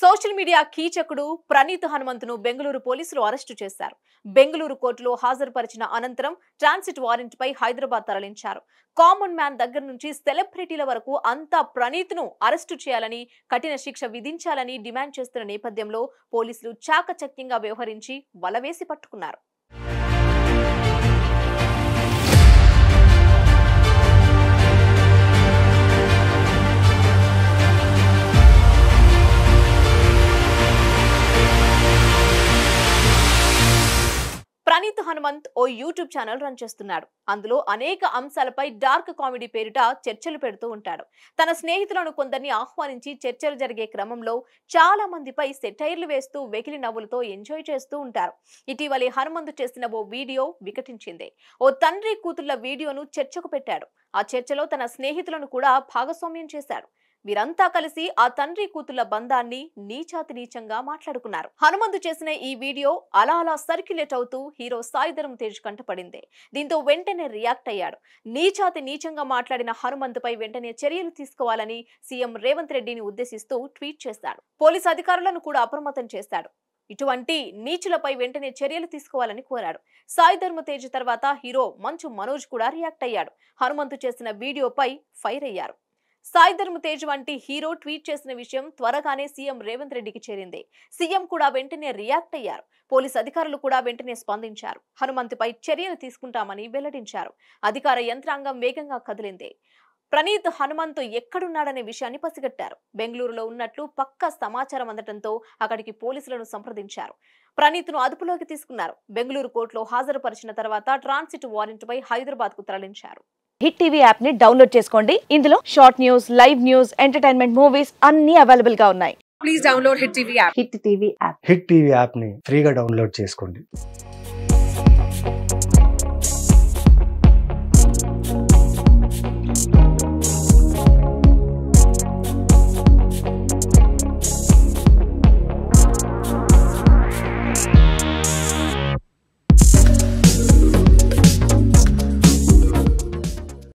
Social media కీచకుడు ప్రణీత్ హనుమంతును బెంగళూరు పోలీసులు arrest చేశారు. బెంగళూరు కోర్టులో హాజరుపరిచిన అనంతరం ట్రాన్సిట్ వారెంట్ పై హైదరాబాద్ తరలించారు. కామన్ మ్యాన్ దగ్గర నుంచి సెలబ్రిటీల వరకు అంతా ప్రణీత్ను అరెస్టు చేయాలని, కఠిన శిక్ష విధించాలని డిమాండ్ చేస్తున్న నేపథ్యంలో పోలీసులు చాకచక్యంగా వ్యవహరించి వలవేసి పట్టుకున్నారు. ప్రణీత్ హనుమంత్ ఓ యూట్యూబ్ ఛానల్ రన్ చేస్తున్నాడు. అందులో అనేక అంశాలపై డార్క్ కామెడీ పేరిట చర్చలు పెడుతూ ఉంటాడు. తన స్నేహితులను కొందరిని ఆహ్వానించి చర్చలు జరిగే క్రమంలో చాలా మందిపై సెటైర్లు వేస్తూ వెకిలి నవ్వులతో ఎంజాయ్ చేస్తూ ఉంటారు. ఇటీవలే హనుమంత్ చేసిన ఓ వీడియో వికటించింది. ఓ తండ్రి కూతుళ్ల వీడియోను చర్చకు పెట్టాడు. ఆ చర్చలో తన స్నేహితులను కూడా భాగస్వామ్యం చేశాడు. వీరంతా కలిసి ఆ తండ్రి కూతుళ్ల బంధాన్ని నీచాతి నీచంగా మాట్లాడుకున్నారు. హనుమంతు చేసిన ఈ వీడియో అలా సర్క్యులేట్ అవుతూ హీరో సాయి ధరమ్ తేజ్ కంటపడింది. దీంతో వెంటనే రియాక్ట్ అయ్యాడు. నీచాతి నీచంగా మాట్లాడిన హనుమంతుపై వెంటనే చర్యలు తీసుకోవాలని సీఎం రేవంత్ రెడ్డిని ఉద్దేశిస్తూ ట్వీట్ చేశాడు. పోలీసు అధికారులను కూడా అప్రమత్తం చేశాడు. ఇటువంటి నీచులపై వెంటనే చర్యలు తీసుకోవాలని కోరాడు. సాయి ధరమ్ తేజ్ తర్వాత హీరో మంచు మనోజ్ కూడా రియాక్ట్ అయ్యాడు. హనుమంతు చేసిన వీడియోపై ఫైర్ అయ్యారు. సాయి ధరమ్ తేజ్ వంటి హీరో ట్వీట్ చేసిన విషయం త్వరగానే సీఎం రేవంత్ రెడ్డికి చేరింది. సీఎం కూడా వెంటనే రియాక్ట్ అయ్యారు. పోలీసు అధికారులు కూడా వెంటనే స్పందించారు. హనుమంతుపై చర్యలు తీసుకుంటామని వెల్లడించారు. అధికార యంత్రాంగం వేగంగా కదిలింది. ప్రణీత్ హనుమంతు ఎక్కడున్నాడనే విషయాన్ని పసిగట్టారు. బెంగళూరులో ఉన్నట్లు పక్కా సమాచారం అందడంతో అక్కడికి పోలీసులను సంప్రదించారు. ప్రణీత్ను అదుపులోకి తీసుకున్నారు. బెంగళూరు కోర్టులో హాజరుపరిచిన తర్వాత ట్రాన్సిట్ వారెంట్ పై హైదరాబాద్ కు తరలించారు. హిట్ టీవీ యాప్ ని డౌన్లోడ్ చేసుకోండి. ఇందులో short news, live news, entertainment movies అన్ని అవైలబుల్ గా ఉన్నాయి. Please download Hit TV app. Hit TV app hit TV app ని ఫ్రీగా డౌన్లోడ్ చేసుకోండి.